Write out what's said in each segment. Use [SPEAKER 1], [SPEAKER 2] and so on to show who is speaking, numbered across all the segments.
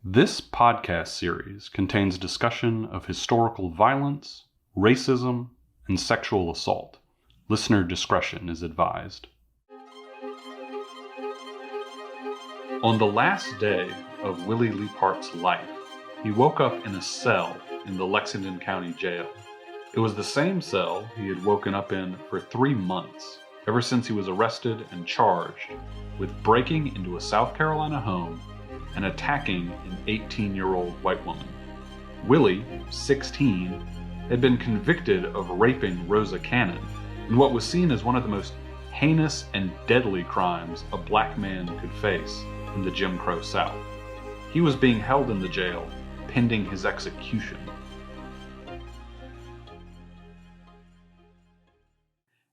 [SPEAKER 1] This podcast series contains discussion of historical violence, racism, and sexual assault. Listener discretion is advised. On the last day of Willie Leiphardt's life, he woke up in a cell in the Lexington County Jail. It was the same cell he had woken up in for 3 months, ever since he was arrested and charged with breaking into a South Carolina home and attacking an 18-year-old white woman. Willie, 16, had been convicted of raping Rosa Cannon in what was seen as one of the most heinous and deadly crimes a black man could face in the Jim Crow South. He was being held in the jail pending his execution.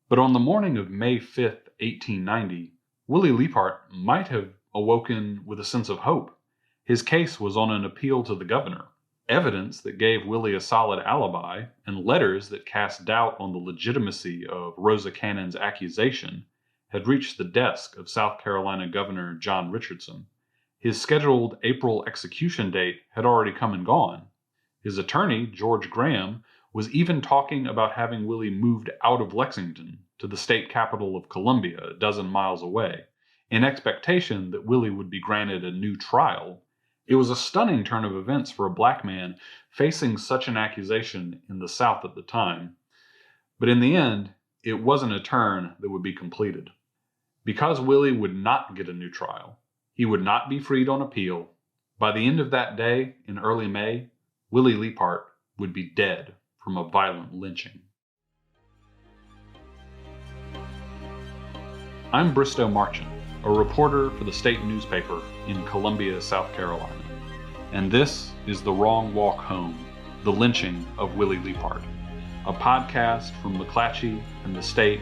[SPEAKER 1] But on the morning of May 5th, 1890, Willie Leiphardt might have awoken with a sense of hope. His case was on an appeal to the governor. Evidence that gave Willie a solid alibi and letters that cast doubt on the legitimacy of Rosa Cannon's accusation had reached the desk of South Carolina Governor John Richardson. His scheduled April execution date had already come and gone. His attorney, George Graham, was even talking about having Willie moved out of Lexington to the state capital of Columbia, a dozen miles away, in expectation that Willie would be granted a new trial. It was a stunning turn of events for a black man facing such an accusation in the South at the time. But in the end, it wasn't a turn that would be completed. Because Willie would not get a new trial, he would not be freed on appeal. By the end of that day, in early May, Willie Leiphardt would be dead from a violent lynching. I'm Bristow Marchant, a reporter for the state newspaper in Columbia, South Carolina. And this is The Wrong Walk Home, the lynching of Willie Leiphardt, a podcast from McClatchy and the state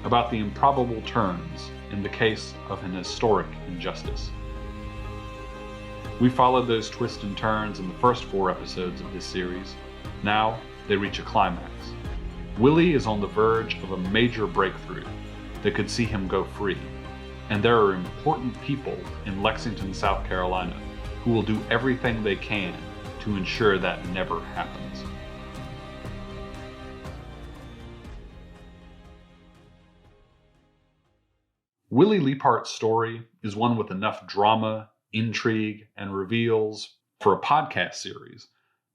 [SPEAKER 1] about the improbable turns in the case of an historic injustice. We followed those twists and turns in the first 4 episodes of this series. Now they reach a climax. Willie is on the verge of a major breakthrough that could see him go free. And there are important people in Lexington, South Carolina, who will do everything they can to ensure that never happens. Willie Leiphardt's story is one with enough drama, intrigue, and reveals for a podcast series,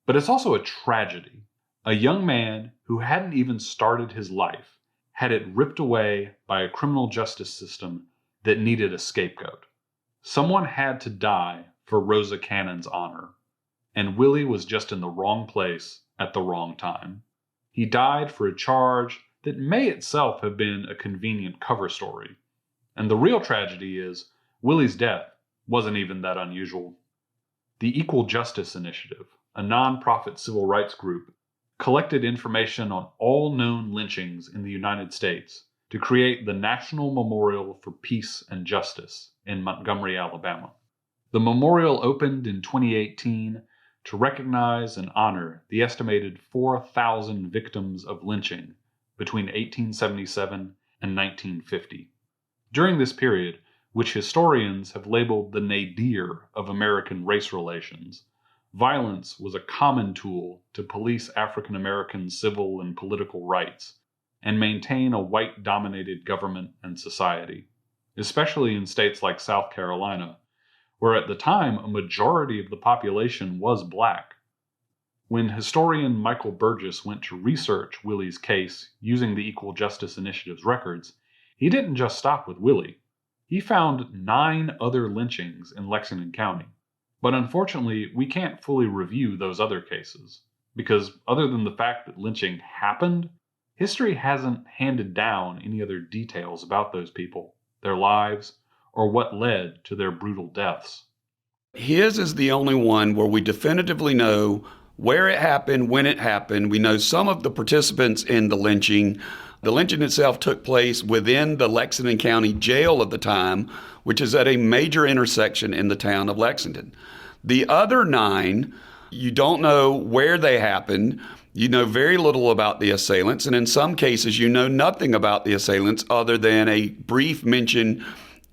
[SPEAKER 1] but it's also a tragedy. A young man who hadn't even started his life had it ripped away by a criminal justice system that needed a scapegoat. Someone had to die for Rosa Cannon's honor, and Willie was just in the wrong place at the wrong time. He died for a charge that may itself have been a convenient cover story. And the real tragedy is Willie's death wasn't even that unusual. The Equal Justice Initiative, a nonprofit civil rights group, collected information on all known lynchings in the United States to create the National Memorial for Peace and Justice in Montgomery, Alabama. The memorial opened in 2018 to recognize and honor the estimated 4,000 victims of lynching between 1877 and 1950. During this period, which historians have labeled the nadir of American race relations, violence was a common tool to police African American civil and political rights and maintain a white-dominated government and society, especially in states like South Carolina, where at the time a majority of the population was black. When historian Michael Burgess went to research Willie's case using the Equal Justice Initiative's records, he didn't just stop with Willie. He found 9 other lynchings in Lexington County. But unfortunately, we can't fully review those other cases, because other than the fact that lynching happened, history hasn't handed down any other details about those people, their lives, or what led to their brutal deaths.
[SPEAKER 2] His is the only one where we definitively know where it happened, when it happened. We know some of the participants in the lynching. The lynching itself took place within the Lexington County Jail at the time, which is at a major intersection in the town of Lexington. The other 9, you don't know where they happened. You know very little about the assailants, and in some cases you know nothing about the assailants other than a brief mention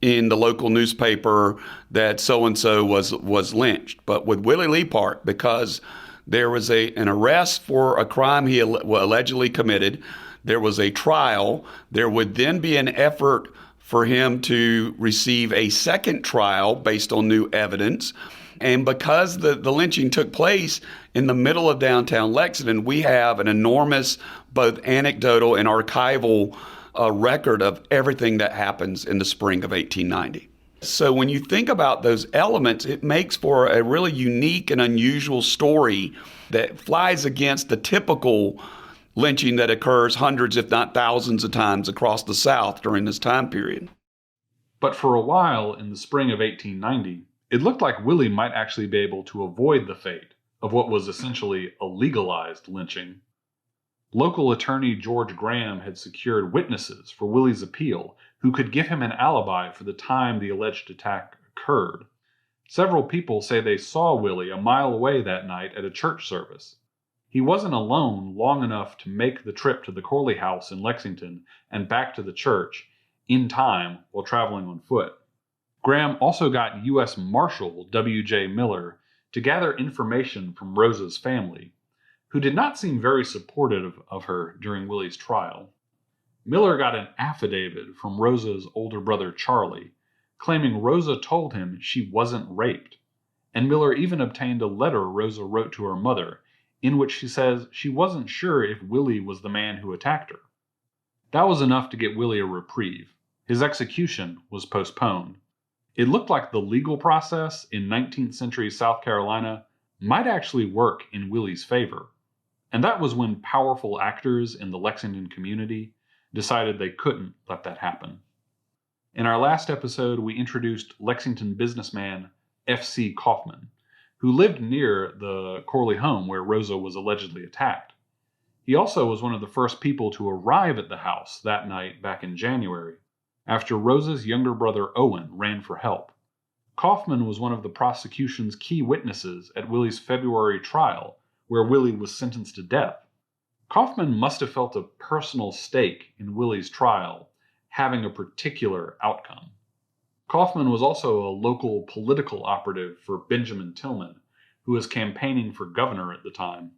[SPEAKER 2] in the local newspaper that so-and-so was lynched. But with Willie Liepart, because there was an arrest for a crime he allegedly committed, there was a trial, there would then be an effort for him to receive a second trial based on new evidence. And because the lynching took place in the middle of downtown Lexington, we have an enormous both anecdotal and archival record of everything that happens in the spring of 1890. So when you think about those elements, it makes for a really unique and unusual story that flies against the typical lynching that occurs hundreds, if not thousands of times across the South during this time period.
[SPEAKER 1] But for a while in the spring of 1890, it looked like Willie might actually be able to avoid the fate of what was essentially a legalized lynching. Local attorney George Graham had secured witnesses for Willie's appeal who could give him an alibi for the time the alleged attack occurred. Several people say they saw Willie a mile away that night at a church service. He wasn't alone long enough to make the trip to the Corley house in Lexington and back to the church in time while traveling on foot. Graham also got U.S. Marshal W.J. Miller to gather information from Rosa's family, who did not seem very supportive of her during Willie's trial. Miller got an affidavit from Rosa's older brother Charlie, claiming Rosa told him she wasn't raped, and Miller even obtained a letter Rosa wrote to her mother, in which she says she wasn't sure if Willie was the man who attacked her. That was enough to get Willie a reprieve. His execution was postponed. It looked like the legal process in 19th century South Carolina might actually work in Willie's favor. And that was when powerful actors in the Lexington community decided they couldn't let that happen. In our last episode, we introduced Lexington businessman F.C. Kaufman, who lived near the Corley home where Rosa was allegedly attacked. He also was one of the first people to arrive at the house that night back in January, after Rosa's younger brother Owen ran for help. Kaufman was one of the prosecution's key witnesses at Willie's February trial, where Willie was sentenced to death. Kaufman must have felt a personal stake in Willie's trial, having a particular outcome. Kaufman was also a local political operative for Benjamin Tillman, who was campaigning for governor at the time.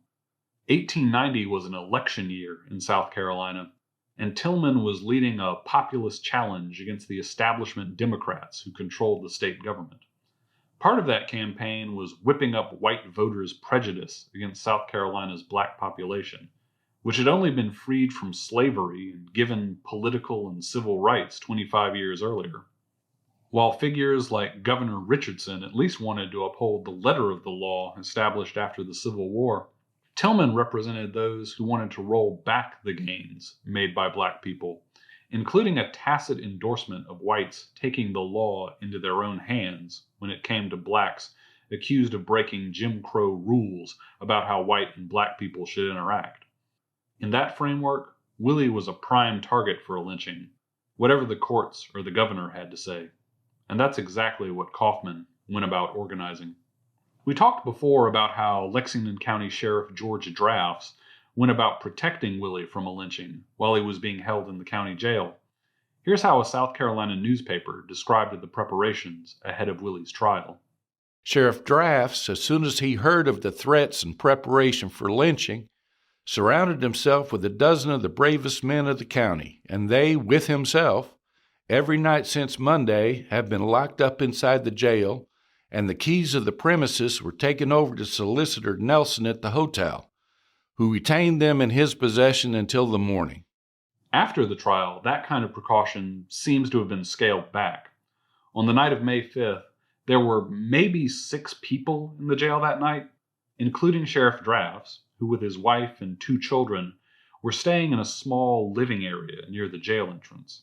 [SPEAKER 1] 1890 was an election year in South Carolina, and Tillman was leading a populist challenge against the establishment Democrats who controlled the state government. Part of that campaign was whipping up white voters' prejudice against South Carolina's black population, which had only been freed from slavery and given political and civil rights 25 years earlier. While figures like Governor Richardson at least wanted to uphold the letter of the law established after the Civil War, Tillman represented those who wanted to roll back the gains made by black people, including a tacit endorsement of whites taking the law into their own hands when it came to blacks accused of breaking Jim Crow rules about how white and black people should interact. In that framework, Willie was a prime target for a lynching, whatever the courts or the governor had to say. And that's exactly what Kaufman went about organizing. We talked before about how Lexington County Sheriff George Drafts went about protecting Willie from a lynching while he was being held in the county jail. Here's how a South Carolina newspaper described the preparations ahead of Willie's trial.
[SPEAKER 3] Sheriff Drafts, as soon as he heard of the threats and preparation for lynching, surrounded himself with a dozen of the bravest men of the county, and they, with himself, every night since Monday, have been locked up inside the jail, and the keys of the premises were taken over to Solicitor Nelson at the hotel, who retained them in his possession until the morning.
[SPEAKER 1] After the trial, that kind of precaution seems to have been scaled back. On the night of May 5th, there were maybe 6 people in the jail that night, including Sheriff Drafts, who with his wife and 2 children were staying in a small living area near the jail entrance.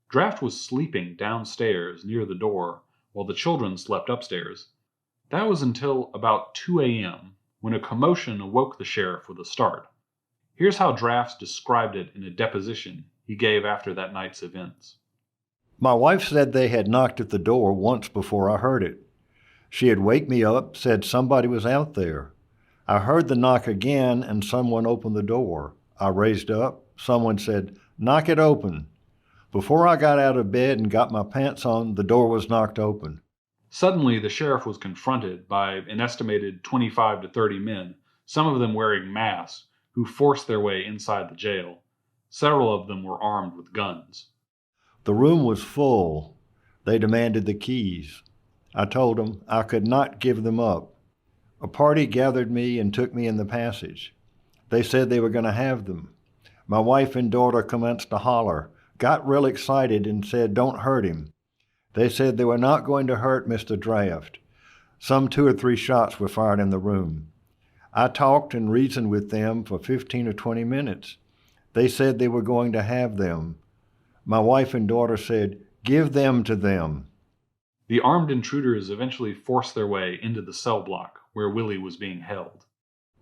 [SPEAKER 1] Draft was sleeping downstairs near the door while the children slept upstairs. That was until about 2 a.m. when a commotion awoke the sheriff with a start. Here's how Drafts described it in a deposition he gave after that night's events.
[SPEAKER 4] My wife said they had knocked at the door once before I heard it. She had waked me up, said somebody was out there. I heard the knock again and someone opened the door. I raised up. Someone said, "Knock it open." Before I got out of bed and got my pants on, the door was knocked open.
[SPEAKER 1] Suddenly, the sheriff was confronted by an estimated 25 to 30 men, some of them wearing masks, who forced their way inside the jail. Several of them were armed with guns.
[SPEAKER 4] The room was full. They demanded the keys. I told them I could not give them up. A party gathered me and took me in the passage. They said they were going to have them. My wife and daughter commenced to holler, got real excited and said, "Don't hurt him." They said they were not going to hurt Mr. Draft. Some 2 or 3 shots were fired in the room. I talked and reasoned with them for 15 or 20 minutes. They said they were going to have them. My wife and daughter said, "Give them to them."
[SPEAKER 1] The armed intruders eventually forced their way into the cell block where Willie was being held.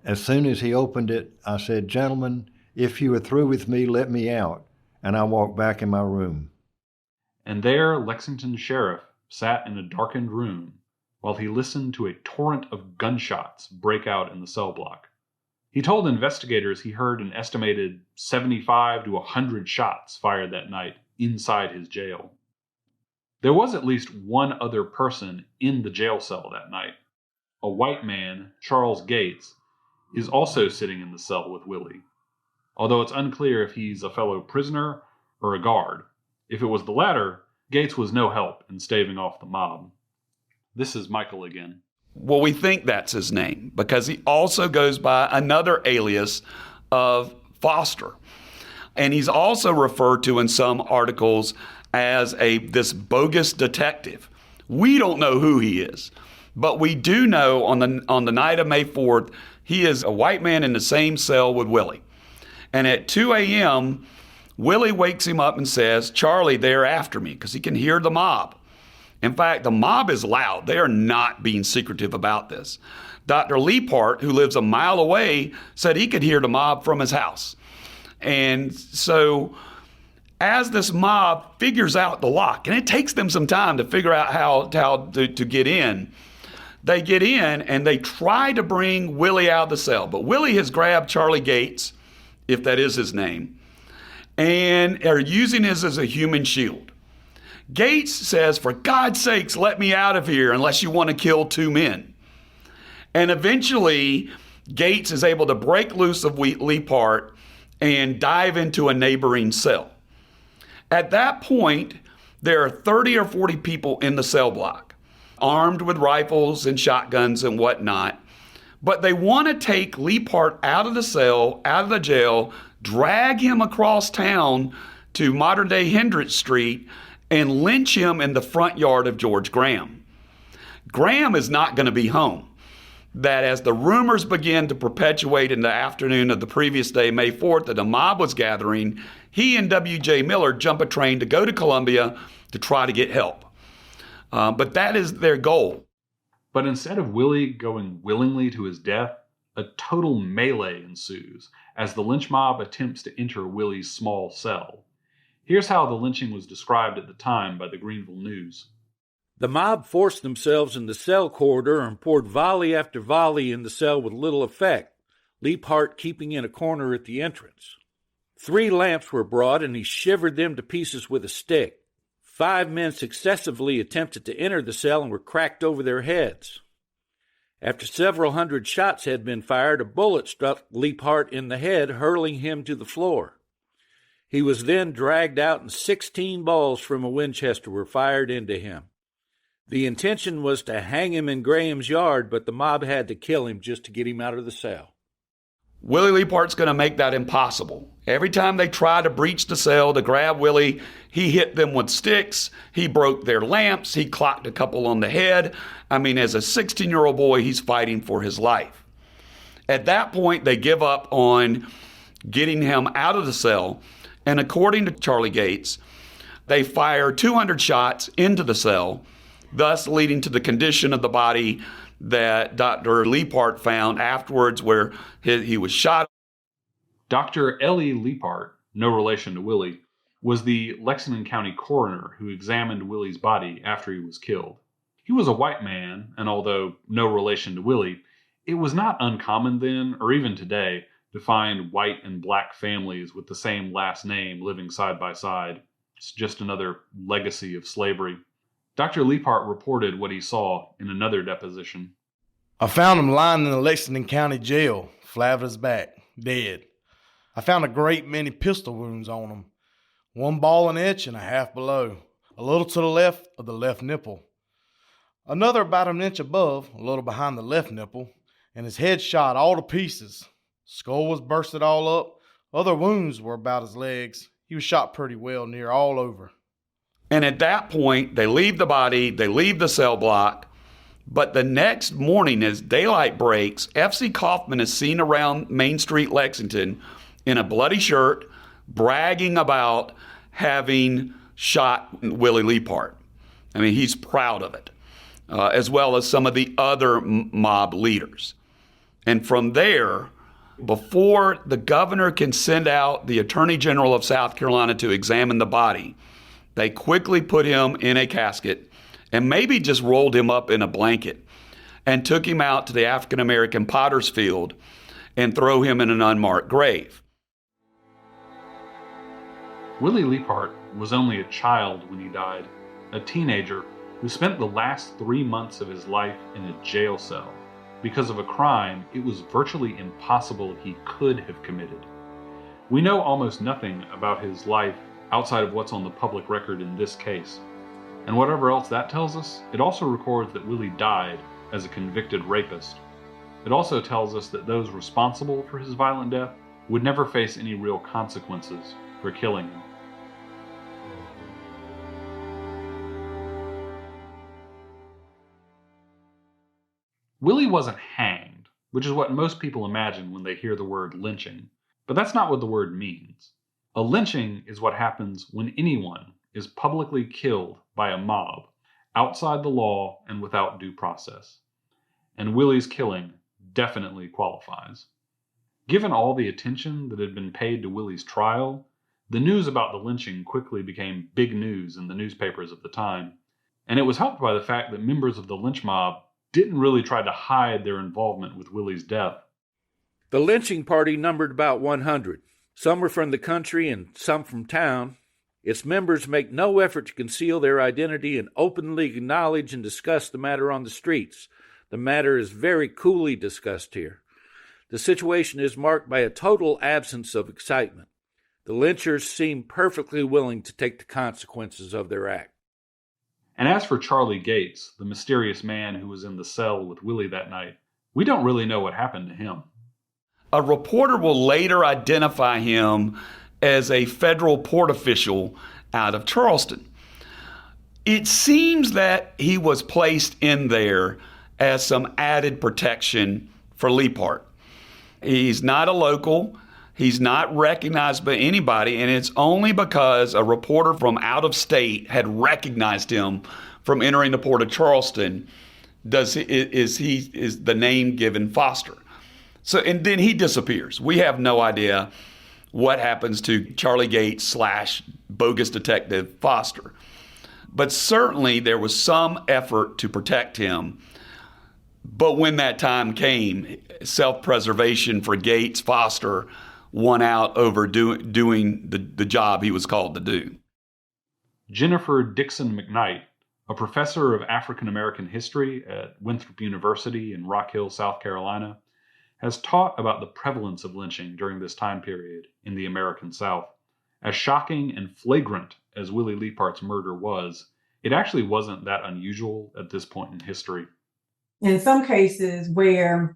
[SPEAKER 4] As soon as he opened it, I said, "Gentlemen, if you are through with me, let me out." And I walked back in my room.
[SPEAKER 1] And there Lexington sheriff sat in a darkened room while he listened to a torrent of gunshots break out in the cell block. He told investigators he heard an estimated 75 to 100 shots fired that night inside his jail. There was at least one other person in the jail cell that night. A white man, Charles Gates, is also sitting in the cell with Willie, although it's unclear if he's a fellow prisoner or a guard. If it was the latter, Gates was no help in staving off the mob. This is Michael again.
[SPEAKER 2] Well, we think that's his name because he also goes by another alias of Foster. And he's also referred to in some articles as this bogus detective. We don't know who he is, but we do know on the night of May 4th, he is a white man in the same cell with Willie. And at 2 a.m., Willie wakes him up and says, "Charlie, they're after me," because he can hear the mob. In fact, the mob is loud. They are not being secretive about this. Dr. Leapart, who lives a mile away, said he could hear the mob from his house. And so as this mob figures out the lock, and it takes them some time to figure out how to get in, they get in and they try to bring Willie out of the cell. But Willie has grabbed Charlie Gates, if that is his name, and are using this as a human shield. Gates says, "For God's sakes, let me out of here unless you want to kill 2 men." And eventually, Gates is able to break loose of Leapart and dive into a neighboring cell. At that point, there are 30 or 40 people in the cell block, armed with rifles and shotguns and whatnot. But they want to take Leapart out of the cell, out of the jail, drag him across town to modern-day Hendricks Street, and lynch him in the front yard of George Graham. Graham is not going to be home. That as the rumors begin to perpetuate in the afternoon of the previous day, May 4th, that a mob was gathering, he and W.J. Miller jump a train to go to Columbia to try to get help. But that is their goal.
[SPEAKER 1] But instead of Willie going willingly to his death, a total melee ensues as the lynch mob attempts to enter Willie's small cell. Here's how the lynching was described at the time by the Greenville News.
[SPEAKER 5] The mob forced themselves in the cell corridor and poured volley after volley in the cell with little effect, Leapart keeping in a corner at the entrance. 3 lamps were brought, and he shivered them to pieces with a stick. 5 men successively attempted to enter the cell and were cracked over their heads. After several hundred shots had been fired, a bullet struck Leapart in the head, hurling him to the floor. He was then dragged out, and 16 balls from a Winchester were fired into him. The intention was to hang him in Graham's yard, but the mob had to kill him just to get him out of the cell.
[SPEAKER 2] Willie Leapart's going to make that impossible. Every time they try to breach the cell to grab Willie, he hit them with sticks, he broke their lamps, he clocked a couple on the head. I mean, as a 16-year-old boy, he's fighting for his life. At that point, they give up on getting him out of the cell, and according to Charlie Gates, they fire 200 shots into the cell, thus leading to the condition of the body that Dr. Leapart found afterwards, where he was shot.
[SPEAKER 1] Dr. Ellie Leapart, no relation to Willie, was the Lexington County coroner who examined Willie's body after he was killed. He was a white man, and although no relation to Willie, it was not uncommon then, or even today, to find white and black families with the same last name living side by side. It's just another legacy of slavery. Dr. Leapart reported what he saw in another deposition.
[SPEAKER 6] I found him lying in the Lexington County Jail, flat on his back, dead. I found a great many pistol wounds on him. One ball an inch and a half below, a little to the left of the left nipple. Another about an inch above, a little behind the left nipple, and his head shot all to pieces. Skull was bursted all up. Other wounds were about his legs. He was shot pretty well near all over.
[SPEAKER 2] And at that point, they leave the body, they leave the cell block. But the next morning, as daylight breaks, F.C. Kaufman is seen around Main Street, Lexington, in a bloody shirt, bragging about having shot Willie Leapart. I mean, he's proud of it, as well as some of the other mob leaders. And from there, before the governor can send out the Attorney General of South Carolina to examine the body, they quickly put him in a casket and maybe just rolled him up in a blanket and took him out to the African-American potter's field and throw him in an unmarked grave.
[SPEAKER 1] Willie Leapart was only a child when he died, a teenager who spent the last 3 months of his life in a jail cell because of a crime it was virtually impossible he could have committed. We know almost nothing about his life outside of what's on the public record in this case. And whatever else that tells us, it also records that Willie died as a convicted rapist. It also tells us that those responsible for his violent death would never face any real consequences for killing him. Willie wasn't hanged, which is what most people imagine when they hear the word lynching. But that's not what the word means. A lynching is what happens when anyone is publicly killed by a mob, outside the law and without due process. And Willie's killing definitely qualifies. Given all the attention that had been paid to Willie's trial, the news about the lynching quickly became big news in the newspapers of the time, and it was helped by the fact that members of the lynch mob didn't really try to hide their involvement with Willie's death.
[SPEAKER 5] The lynching party numbered about 100. Some were from the country and some from town. Its members make no effort to conceal their identity and openly acknowledge and discuss the matter on the streets. The matter is very coolly discussed here. The situation is marked by a total absence of excitement. The lynchers seem perfectly willing to take the consequences of their act.
[SPEAKER 1] And as for Charlie Gates, the mysterious man who was in the cell with Willie that night, we don't really know what happened to him.
[SPEAKER 2] A reporter will later identify him as a federal port official out of Charleston. It seems that he was placed in there as some added protection for Leapart. He's not a local. He's not recognized by anybody, and it's only because a reporter from out of state had recognized him from entering the port of Charleston is the name given Foster. So, and then he disappears. We have no idea what happens to Charlie Gates / bogus detective Foster. But certainly there was some effort to protect him. But when that time came, self-preservation for Gates Foster won out over doing the job he was called to do.
[SPEAKER 1] Jennifer Dixon McKnight, a professor of African American history at Winthrop University in Rock Hill, South Carolina, has taught about the prevalence of lynching during this time period in the American South. As shocking and flagrant as Willie Leapart's murder was, it actually wasn't that unusual at this point in history.
[SPEAKER 7] In some cases where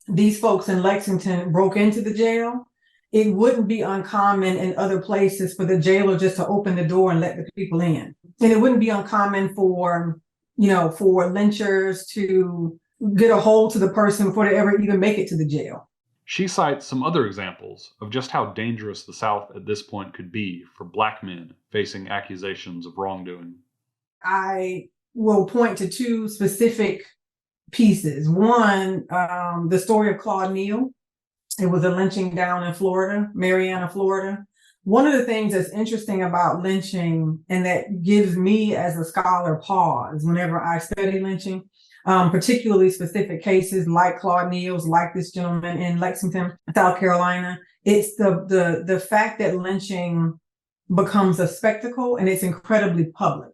[SPEAKER 7] these folks in Lexington broke into the jail, it wouldn't be uncommon in other places for the jailer just to open the door and let the people in. And it wouldn't be uncommon for lynchers to get a hold to the person before they ever even make it to the jail.
[SPEAKER 1] She cites some other examples of just how dangerous the South at this point could be for Black men facing accusations of wrongdoing. I
[SPEAKER 7] will point to two specific pieces. One, the story of Claude Neal. It was a lynching down in Florida, Marianna, Florida. One of the things that's interesting about lynching, and that gives me as a scholar pause whenever I study lynching, particularly specific cases like Claude Neal's, like this gentleman in Lexington, South Carolina, it's the fact that lynching becomes a spectacle and it's incredibly public,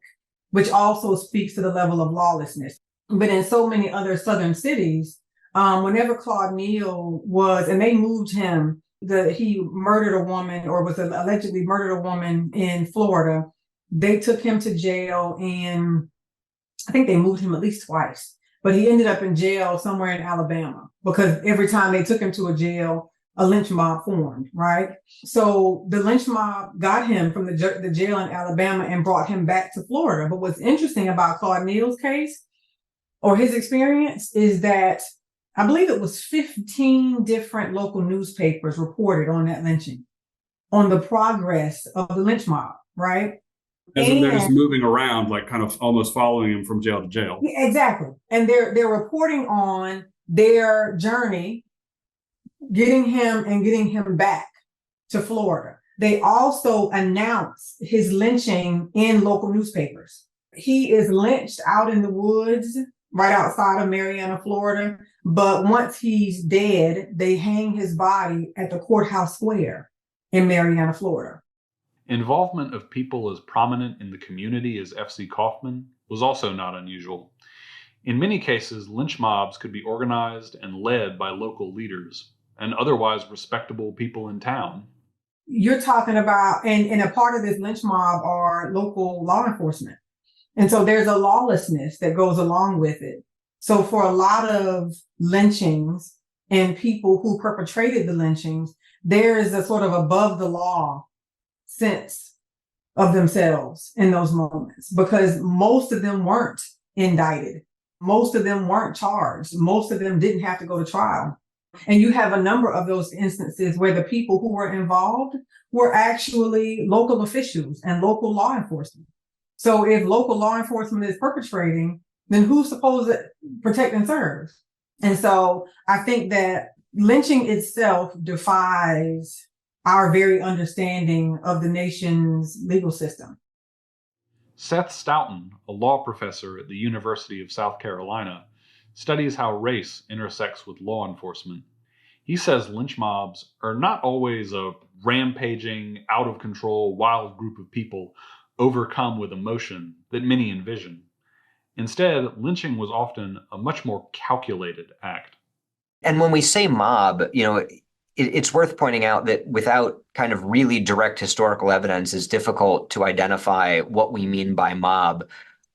[SPEAKER 7] which also speaks to the level of lawlessness. But in so many other southern cities, whenever Claude Neal was, and they moved him, he murdered a woman or was allegedly murdered a woman in Florida. They took him to jail, and I think they moved him at least twice, but he ended up in jail somewhere in Alabama because every time they took him to a jail, a lynch mob formed, right? So the lynch mob got him from the jail in Alabama and brought him back to Florida. But what's interesting about Claude Neal's case or his experience is that I believe it was 15 different local newspapers reported on that lynching, on the progress of the lynch mob, right?
[SPEAKER 8] As if they're just moving around, like kind of almost following him from jail to jail.
[SPEAKER 7] Exactly. And they're reporting on their journey, getting him back to Florida. They also announce his lynching in local newspapers. He is lynched out in the woods right outside of Marianna, Florida. But once he's dead, they hang his body at the courthouse square in Marianna, Florida.
[SPEAKER 1] Involvement of people as prominent in the community as F.C. Kaufman was also not unusual. In many cases, lynch mobs could be organized and led by local leaders and otherwise respectable people in town.
[SPEAKER 7] You're talking about, and a part of this lynch mob are local law enforcement. And so there's a lawlessness that goes along with it. So for a lot of lynchings and people who perpetrated the lynchings, there is a sort of above the law sense of themselves in those moments because most of them weren't indicted. Most of them weren't charged. Most of them didn't have to go to trial. And you have a number of those instances where the people who were involved were actually local officials and local law enforcement. So if local law enforcement is perpetrating, then who's supposed to protect and serve? And so I think that lynching itself defies our very understanding of the nation's legal system.
[SPEAKER 1] Seth Stoughton, a law professor at the University of South Carolina, studies how race intersects with law enforcement. He says lynch mobs are not always a rampaging, out-of-control, wild group of people overcome with emotion that many envision. Instead, lynching was often a much more calculated act.
[SPEAKER 9] And when we say mob, it's worth pointing out that without kind of really direct historical evidence, it's difficult to identify what we mean by mob.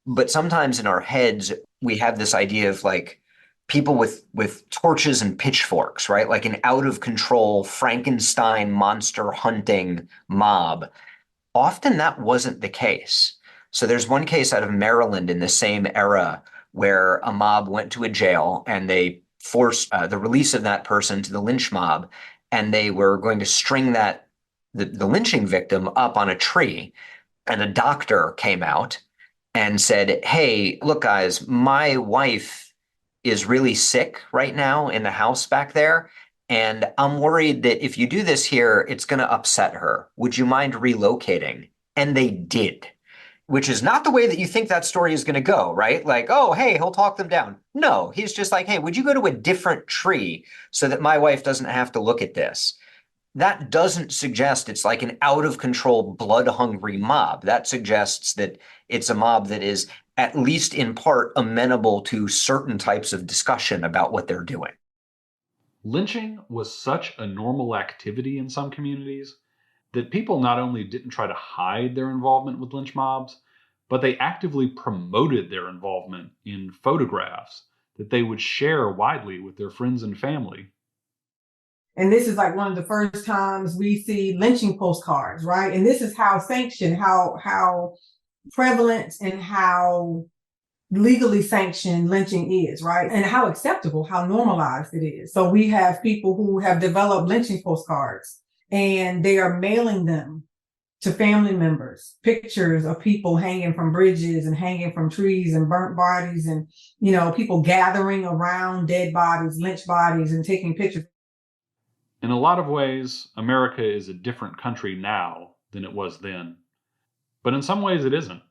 [SPEAKER 9] But sometimes in our heads, we have this idea of like people with torches and pitchforks, right? Like an out of control Frankenstein monster hunting mob. Often that wasn't the case. So there's one case out of Maryland in the same era where a mob went to a jail and they forced the release of that person to the lynch mob, and they were going to string the lynching victim up on a tree. And a doctor came out and said, "Hey, look, guys, my wife is really sick right now in the house back there. And I'm worried that if you do this here, it's going to upset her. Would you mind relocating?" And they did, which is not the way that you think that story is going to go, right? Like, oh, hey, he'll talk them down. No, he's just like, hey, would you go to a different tree so that my wife doesn't have to look at this? That doesn't suggest it's like an out of control, blood-hungry mob. That suggests that it's a mob that is at least in part amenable to certain types of discussion about what they're doing.
[SPEAKER 1] Lynching was such a normal activity in some communities that people not only didn't try to hide their involvement with lynch mobs, but they actively promoted their involvement in photographs that they would share widely with their friends and family.
[SPEAKER 7] And this is like one of the first times we see lynching postcards, right? And this is how sanctioned, how prevalent and how legally sanctioned lynching is, right? And how acceptable, how normalized it is. So we have people who have developed lynching postcards and they are mailing them to family members, pictures of people hanging from bridges and hanging from trees and burnt bodies and, people gathering around dead bodies, lynch bodies and taking pictures.
[SPEAKER 1] In a lot of ways, America is a different country now than it was then. But in some ways it isn't.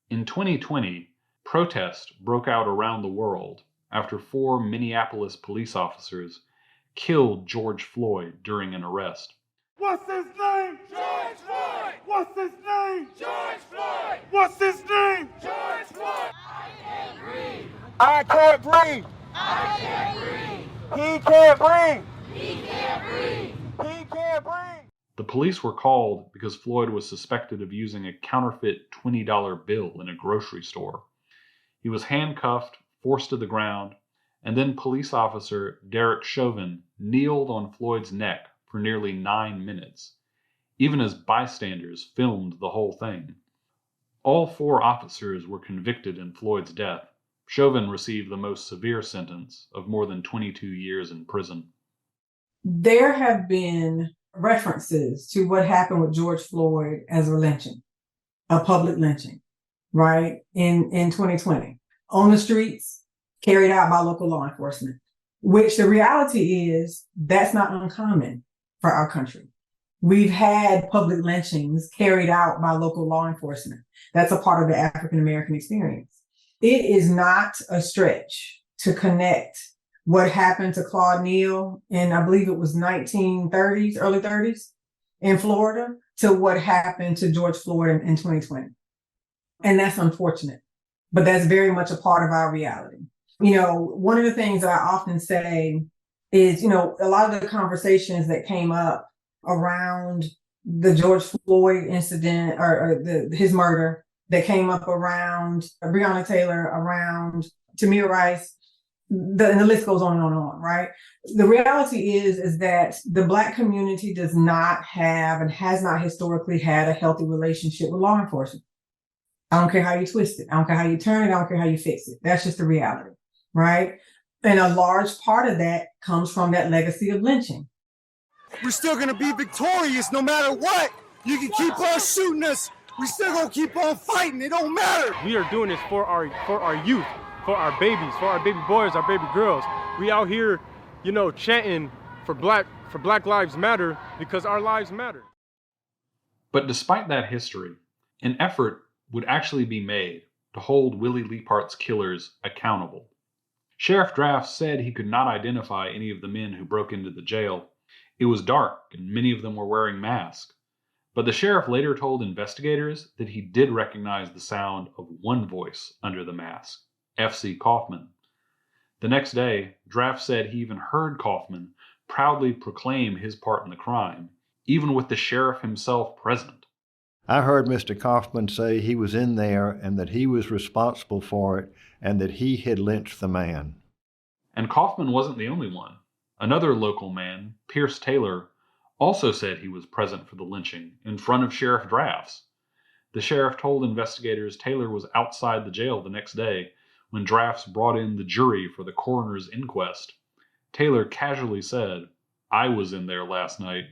[SPEAKER 1] In 2020, protest broke out around the world after 4 Minneapolis police officers killed George Floyd during an arrest.
[SPEAKER 10] What's his name? George Floyd! What's his name? George Floyd! What's his name? George Floyd! I can't breathe! I can't breathe! He can't breathe! He can't breathe! He can't breathe!
[SPEAKER 1] The police were called because Floyd was suspected of using a counterfeit $20 bill in a grocery store. He was handcuffed, forced to the ground, and then police officer Derek Chauvin kneeled on Floyd's neck for nearly 9 minutes, even as bystanders filmed the whole thing. All 4 officers were convicted in Floyd's death. Chauvin received the most severe sentence of more than 22 years in prison.
[SPEAKER 7] There have been references to what happened with George Floyd as a lynching, a public lynching, right? In 2020, on the streets, carried out by local law enforcement, which the reality is that's not uncommon for our country. We've had public lynchings carried out by local law enforcement. That's a part of the African American experience. It is not a stretch to connect what happened to Claude Neal in, I believe it was 1930s, early 30s in Florida, to what happened to George Floyd in 2020. And that's unfortunate, but that's very much a part of our reality. You know, one of the things that I often say is, you know, a lot of the conversations that came up around the George Floyd incident or his murder, that came up around Breonna Taylor, around Tamir Rice, and the list goes on and on and on, right? The reality is that the Black community does not have and has not historically had a healthy relationship with law enforcement. I don't care how you twist it. I don't care how you turn it. I don't care how you fix it. That's just the reality, right? And a large part of that comes from that legacy of lynching.
[SPEAKER 10] We're still gonna be victorious no matter what. You can keep on shooting us. We still gonna keep on fighting. It don't matter.
[SPEAKER 11] We are doing this for our youth, for our babies, for our baby boys, our baby girls. We out here, you know, chanting for Black Lives Matter because our lives matter.
[SPEAKER 1] But despite that history, an effort would actually be made to hold Willie Leiphardt's killers accountable. Sheriff Drafts said he could not identify any of the men who broke into the jail. It was dark and many of them were wearing masks. But the sheriff later told investigators that he did recognize the sound of one voice under the mask, F.C. Kaufman. The next day, Draft said he even heard Kaufman proudly proclaim his part in the crime, even with the sheriff himself present.
[SPEAKER 4] I heard Mr. Kaufman say he was in there and that he was responsible for it and that he had lynched the man.
[SPEAKER 1] And Kaufman wasn't the only one. Another local man, Pierce Taylor, also said he was present for the lynching in front of Sheriff Drafts. The sheriff told investigators Taylor was outside the jail the next day when Drafts brought in the jury for the coroner's inquest. Taylor casually said, "I was in there last night."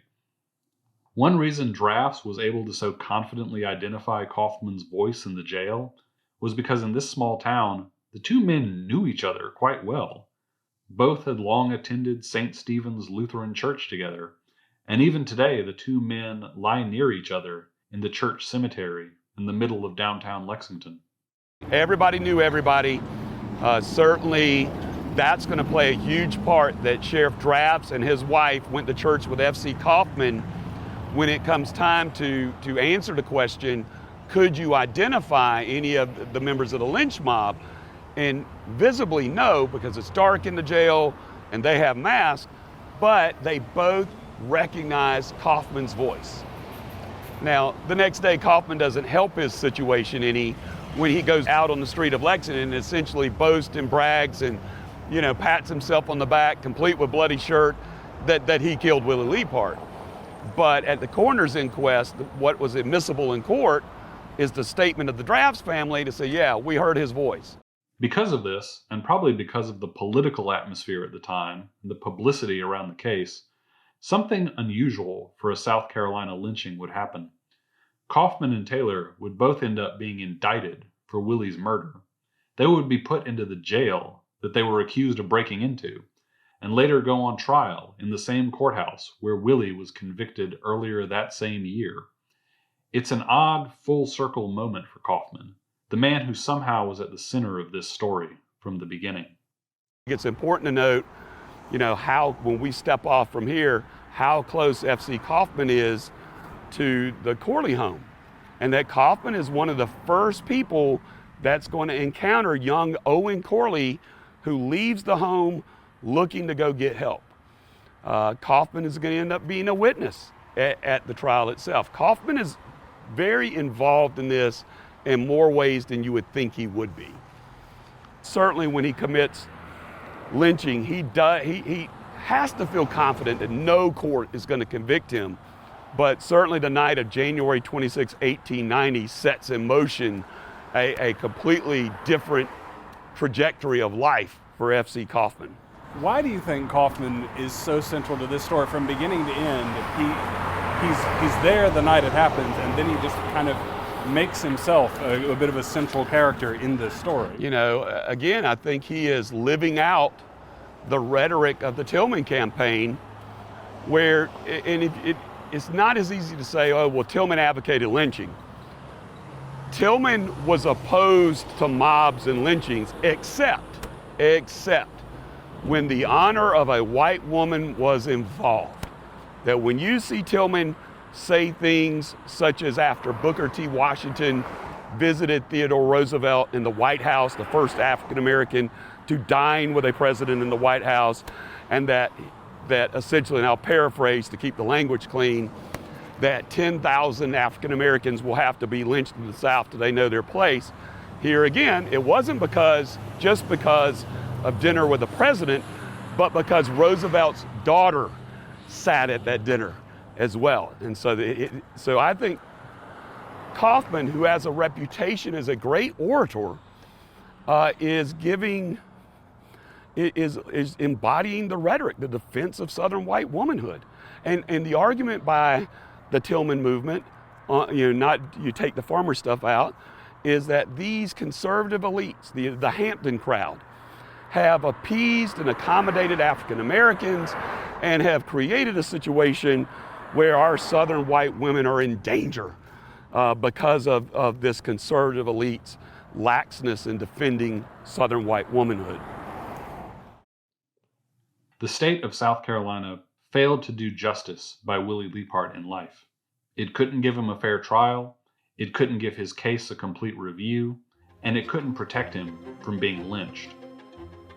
[SPEAKER 1] One reason Drafts was able to so confidently identify Kaufman's voice in the jail was because in this small town, the two men knew each other quite well. Both had long attended St. Stephen's Lutheran Church together, and even today the two men lie near each other in the church cemetery in the middle of downtown Lexington.
[SPEAKER 2] Everybody knew everybody. Certainly that's going to play a huge part that Sheriff Drafts and his wife went to church with F.C. Kaufman. When it comes time to answer the question, could you identify any of the members of the lynch mob? And visibly no, because it's dark in the jail and they have masks, but they both recognize Kaufman's voice. Now, the next day, Kaufman doesn't help his situation any when he goes out on the street of Lexington and essentially boasts and brags and, you know, pats himself on the back, complete with bloody shirt, that he killed Willie Leiphardt. But at the coroner's inquest, what was admissible in court is the statement of the Drafts family to say, yeah, we heard his voice.
[SPEAKER 1] Because of this, and probably because of the political atmosphere at the time and the publicity around the case, something unusual for a South Carolina lynching would happen. Kaufman and Taylor would both end up being indicted for Willie's murder. They would be put into the jail that they were accused of breaking into, and later go on trial in the same courthouse where Willie was convicted earlier that same year. It's an odd full circle moment for Kaufman, the man who somehow was at the center of this story from the beginning.
[SPEAKER 2] It's important to note, you know, how when we step off from here, how close F.C. Kaufman is to the Corley home, and that Kaufman is one of the first people that's going to encounter young Owen Corley, who leaves the home looking to go get help. Kaufman is going to end up being a witness at the trial itself. Kaufman is very involved in this in more ways than you would think he would be. Certainly when he commits lynching, he has to feel confident that no court is going to convict him, but certainly the night of January 26, 1890 sets in motion a completely different trajectory of life for F.C. Kaufman.
[SPEAKER 8] Why do you think Kaufman is so central to this story from beginning to end? He's there the night it happens, and then he just kind of makes himself a bit of a central character in this story.
[SPEAKER 2] You know, again, I think he is living out the rhetoric of the Tillman campaign, where, and it's not as easy to say, oh, well, Tillman advocated lynching. Tillman was opposed to mobs and lynchings, except when the honor of a white woman was involved. That when you see Tillman say things such as after Booker T. Washington visited Theodore Roosevelt in the White House, the first African American to dine with a president in the White House, and that essentially, and I'll paraphrase to keep the language clean, that 10,000 African Americans will have to be lynched in the South till they know their place. Here again, it wasn't just because of dinner with the president, but because Roosevelt's daughter sat at that dinner as well. And so I think Kaufman, who has a reputation as a great orator, is embodying the rhetoric, the defense of Southern white womanhood. And the argument by the Tillman movement, you take the farmer stuff out, is that these conservative elites, the Hampton crowd, have appeased and accommodated African Americans and have created a situation where our Southern white women are in danger because of this conservative elite's laxness in defending Southern white womanhood.
[SPEAKER 1] The state of South Carolina failed to do justice by Willie Liepart in life. It couldn't give him a fair trial, it couldn't give his case a complete review, and it couldn't protect him from being lynched.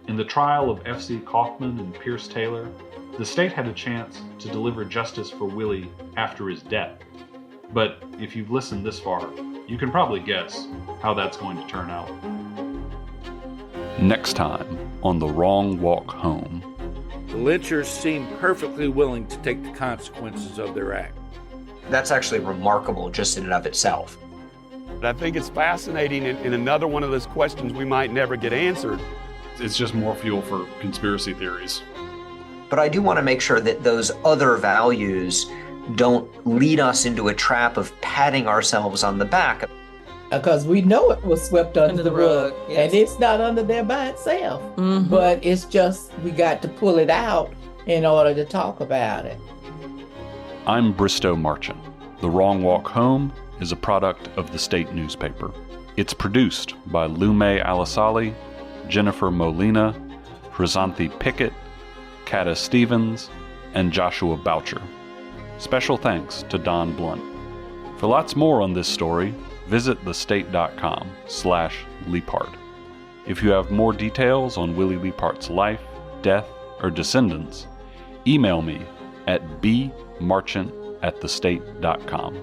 [SPEAKER 1] In the trial of F.C. Kaufman and Pierce Taylor, the state had a chance to deliver justice for Willie after his death. But if you've listened this far, you can probably guess how that's going to turn out. Next time on The Wrong Walk Home.
[SPEAKER 5] The lynchers seem perfectly willing to take the consequences of their act.
[SPEAKER 9] That's actually remarkable just in and of itself.
[SPEAKER 2] I think it's fascinating in another one of those questions we might never get answered.
[SPEAKER 8] It's just more fuel for conspiracy theories.
[SPEAKER 9] But I do want to make sure that those other values don't lead us into a trap of patting ourselves on the back.
[SPEAKER 12] Because we know it was swept under the rug,
[SPEAKER 13] yes.
[SPEAKER 12] And it's not under there by itself.
[SPEAKER 13] Mm-hmm.
[SPEAKER 12] But it's just, we got to pull it out in order to talk about it.
[SPEAKER 1] I'm Bristow Marchant. The Wrong Walk Home is a product of the State newspaper. It's produced by Loumay Alesali, Jennifer Molina, Hrisanthi Pickett, Kata Stevens, and Joshua Boucher. Special thanks to Don Blount. For lots more on this story, visit thestate.com/Liepart. If you have more details on Willie Liepart's life, death, or descendants, email me at bmarchant@thestate.com.